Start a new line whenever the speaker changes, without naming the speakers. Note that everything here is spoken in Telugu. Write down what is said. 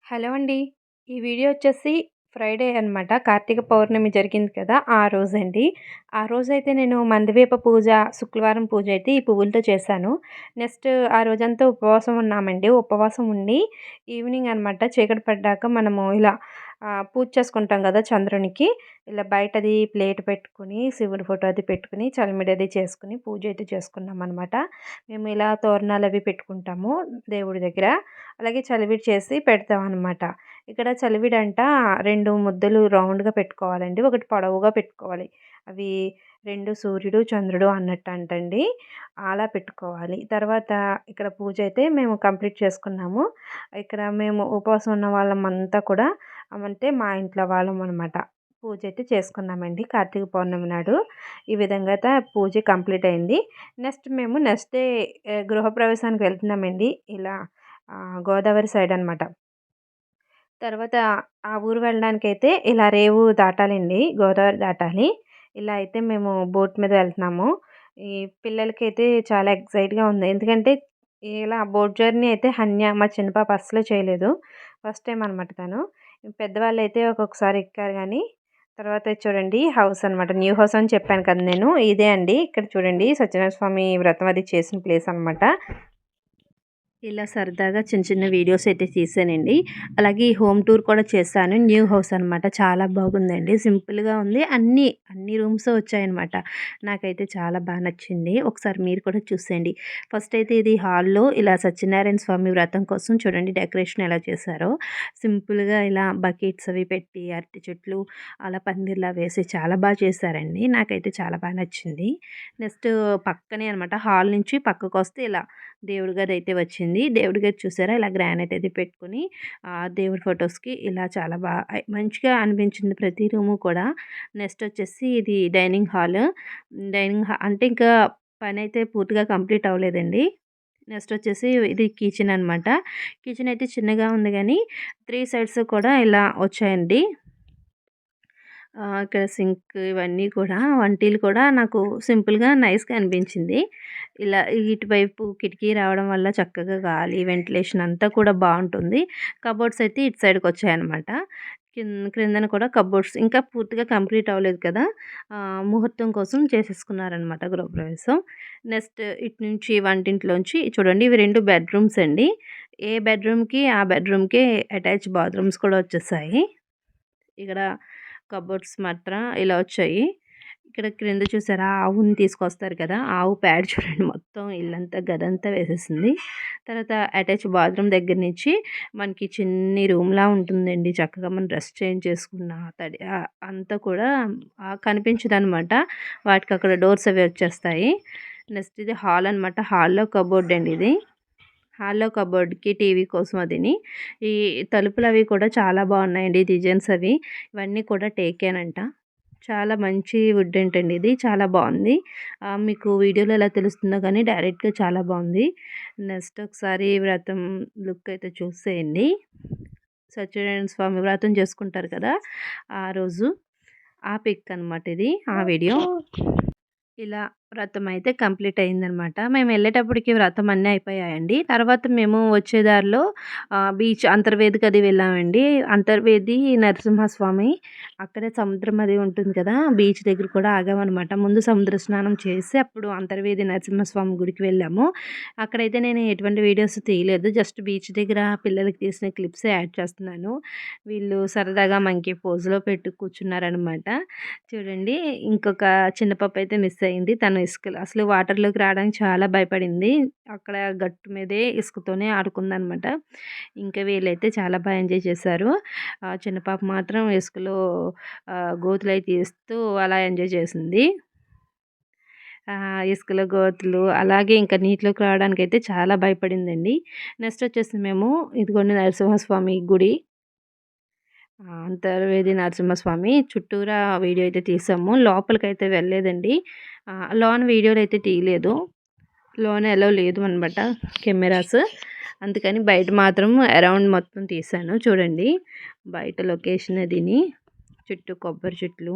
హలో అండి. ఈ వీడియో వచ్చేసి ఫ్రైడే అనమాట. కార్తీక పౌర్ణమి జరిగింది కదా! ఆ రోజండి. ఆ రోజైతే నేను మందివేప పూజ, శుక్రవారం పూజ అయితే ఈ పువ్వులతో చేశాను. నెక్స్ట్ ఆ రోజంతా ఉపవాసం ఉన్నామండి. ఉపవాసం ఉండి ఈవినింగ్ అనమాట చీకటి పడ్డాక మనము ఇలా పూజ చేసుకుంటాం కదా! చంద్రునికి. ఇలా బయటది ప్లేట్ పెట్టుకొని, శివుడి ఫోటో అది పెట్టుకొని, చలిమిడి అది చేసుకొని పూజ అయితే చేసుకున్నామనమాట. మేము ఇలా తోరణాలవి పెట్టుకుంటాము దేవుడి దగ్గర. అలాగే చలివిడి చేసి పెడతామనమాట. ఇక్కడ చలివిడంట 2 ముద్దలు రౌండ్‌గా పెట్టుకోవాలండి. ఒకటి పొడవుగా పెట్టుకోవాలి. అవి 2 సూర్యుడు, చంద్రుడు అన్నట్టంటండి. అలా పెట్టుకోవాలి. తర్వాత ఇక్కడ పూజైతే మేము కంప్లీట్ చేసుకున్నాము. ఇక్కడ మేము ఉపవాసం ఉన్న వాళ్ళమంతా కూడా అంటే మా ఇంట్లో వాళ్ళమనమాట. పూజైతే చేసుకున్నామండి కార్తీక పౌర్ణమి నాడు. ఈ విధంగా అయితే పూజ కంప్లీట్ అయింది. నెక్స్ట్ డే గృహప్రవేశానికి వెళ్తున్నామండి. ఇలా గోదావరి సైడ్ అనమాట. తర్వాత ఆ ఊరు వెళ్ళడానికైతే ఇలా రేవు దాటాలండి. గోదావరి దాటాలి. ఇలా అయితే మేము బోట్ మీద వెళ్తున్నాము. ఈ పిల్లలకైతే చాలా ఎక్సైట్‌గా ఉంది. ఎందుకంటే ఇలా బోట్ జర్నీ అయితే హన్య మా చిన్న పాప అస్సలు చేయలేదు. ఫస్ట్ టైమ్ అనమాట తను. పెద్దవాళ్ళైతే ఒక్కొక్కసారి ఎక్కారు గానీ, తర్వాత చూడండి హౌస్ అనమాట. న్యూ హౌస్ అని చెప్పాను కదా నేను. ఇదే అండి. ఇక్కడ చూడండి సత్యనారాయణ స్వామి వ్రతం అది చేసిన ప్లేస్ అనమాట. ఇలా సరదాగా చిన్న చిన్న వీడియోస్ అయితే తీసానండి. అలాగే ఈ హోమ్ టూర్ కూడా చేశాను. న్యూ హౌస్ అనమాట. చాలా బాగుందండి. సింపుల్‌గా ఉంది. అన్ని రూమ్స్ వచ్చాయన్నమాట. నాకైతే చాలా నచ్చింది. ఒకసారి మీరు కూడా చూసేయండి. ఫస్ట్ అయితే ఇది హాల్‌లో ఇలా సత్యనారాయణ స్వామి వ్రతం కోసం చూడండి డెకరేషన్ ఎలా చేశారో. సింపుల్‌గా ఇలా బకెట్స్ అవి పెట్టి అరటి చెట్లు అలా పందిర్లా వేసి చాలా చేశారండి. నాకైతే చాలా నచ్చింది. నెక్స్ట్ పక్కనే అనమాట హాల్ నుంచి పక్కకొస్తే ఇలా దేవుడి గది అయితే వచ్చింది. దేవుడి గది చూసారా ఇలా గ్రానైట్ అది పెట్టుకొని దేవుడి ఫొటోస్‌కి ఇలా చాలా మంచిగా అనిపించింది ప్రతి రూము కూడా. నెక్స్ట్ వచ్చేసి ఇది డైనింగ్ హాల్. అంటే ఇంకా పనైతే పూర్తిగా కంప్లీట్ అవ్వలేదండి. నెక్స్ట్ వచ్చేసి ఇది కిచెన్ అనమాట. కిచెన్ అయితే చిన్నగా ఉంది గానీ 3 సైడ్స్ కూడా ఇలా వచ్చాయండి. ఇక్కడ సింక్ ఇవన్నీ కూడా వంటీలు కూడా నాకు సింపుల్‌గా, నైస్‌గా అనిపించింది. ఇలా ఇటువైపు కిటికీ రావడం వల్ల చక్కగా గాలి, వెంటిలేషన్ అంతా కూడా బావుంటుంది. కబోర్డ్స్ అయితే ఇటు సైడ్‌కొచ్చాయన్నమాట. క్రిందన కూడా కబోర్డ్స్ ఇంకా పూర్తిగా కంప్లీట్ అవ్వలేదు కదా! ముహూర్తం కోసం చేసేసుకున్నారనమాట గృహప్రవేశం. నెక్స్ట్ ఇటు నుంచి వంటింట్లోంచి చూడండి ఇవి 2 బెడ్‌రూమ్స్ అండి. ఏ బెడ్‌రూమ్‌కి ఆ బెడ్‌రూమ్‌కే అటాచ్ బాత్రూమ్స్ కూడా వచ్చేసాయి. ఇక్కడ కబోర్డ్స్ మాత్రం ఇలా వచ్చాయి. ఇక్కడ క్రింద చూసారా ఆవుని తీసుకొస్తారు కదా! ఆవు పేడ చూడండి మొత్తం ఇల్లంతా గదంతా వేసేసింది. తర్వాత అటాచ్ బాత్రూమ్ దగ్గర నుంచి మనకి చిన్ని రూమ్‌లా ఉంటుందండి. చక్కగా మనం డ్రెస్ చేంజ్ చేసుకున్న అంతా కూడా కనిపించదనమాట. వాటికి అక్కడ డోర్స్ అవి వచ్చేస్తాయి. నెక్స్ట్ ఇది హాల్ అనమాట. హాల్‌లో కబోర్డ్ అండి ఇది. హాల్‌లో కబోర్డ్‌కి టీవీ కోసం అదిని. ఈ తలుపులవి కూడా చాలా బాగున్నాయండి డిజైన్స్ అవి. ఇవన్నీ కూడా టేకేనంట. చాలా మంచి వుడ్ ఏంటండి ఇది. చాలా బాగుంది. మీకు వీడియోలో ఎలా తెలుస్తుందో కానీ డైరెక్ట్‌గా చాలా బాగుంది. నెక్స్ట్ ఒకసారి వ్రతం లుక్ అయితే చూసేయండి. సత్యనారాయణ స్వామి వ్రతం చేసుకుంటారు కదా! ఆ రోజు ఆ పిక్ అనమాట ఇది. ఆ వీడియో. ఇలా వ్రతం అయితే కంప్లీట్ అయిందనమాట. మేము వెళ్ళేటప్పటికి వ్రతం అన్నీ అయిపోయాయండి. తర్వాత మేము వచ్చే దారిలో బీచ్ అంతర్వేదికి అది వెళ్ళామండి. అంతర్వేది నరసింహస్వామి అక్కడే సముద్రం అది ఉంటుంది కదా! బీచ్ దగ్గర కూడా ఆగామనమాట. ముందు సముద్ర స్నానం చేసి అప్పుడు అంతర్వేది నరసింహస్వామి గుడికి వెళ్ళాము. అక్కడైతే నేను ఎటువంటి వీడియోస్ తీయలేదు. జస్ట్ బీచ్ దగ్గర పిల్లలకి తీసిన క్లిప్సే యాడ్ చేస్తున్నాను. వీళ్ళు సరదాగా మంకీ పోజ్‌లో పెట్టి కూర్చున్నారనమాట. చూడండి ఇంకొక చిన్న పాప అయితే మిస్ అయింది. తను ఇసుకలో అసలు వాటర్‌లోకి రావడానికి చాలా భయపడింది. అక్కడ గట్టు మీదే ఇసుకతోనే ఆడుకుందనమాట. ఇంకా వీళ్ళైతే చాలా ఎంజాయ్ చేశారు. చిన్న పాప మాత్రం ఇసుకలో గోతులయి తీస్తూ అలా ఎంజాయ్ చేసింది. ఇసుకలో గోతులు అలాగే ఇంకా నీటిలోకి రావడానికైతే చాలా భయపడిందండి. నెక్స్ట్ వచ్చేసి మేము ఇదిగోండి నరసింహస్వామి గుడి. అంతర్వేది నరసింహస్వామి చుట్టూరా వీడియో అయితే తీసాము. లోపలికైతే వెళ్ళలేదండి. లోన వీడియోలు అయితే తీయలేదు. లోన ఎలో లేదు అనమాట కెమెరాస్. అందుకని బయట మాత్రం అరౌండ్ మొత్తం తీశాను. చూడండి బయట లొకేషన్ అదిని చుట్టూ కొబ్బరి చెట్లు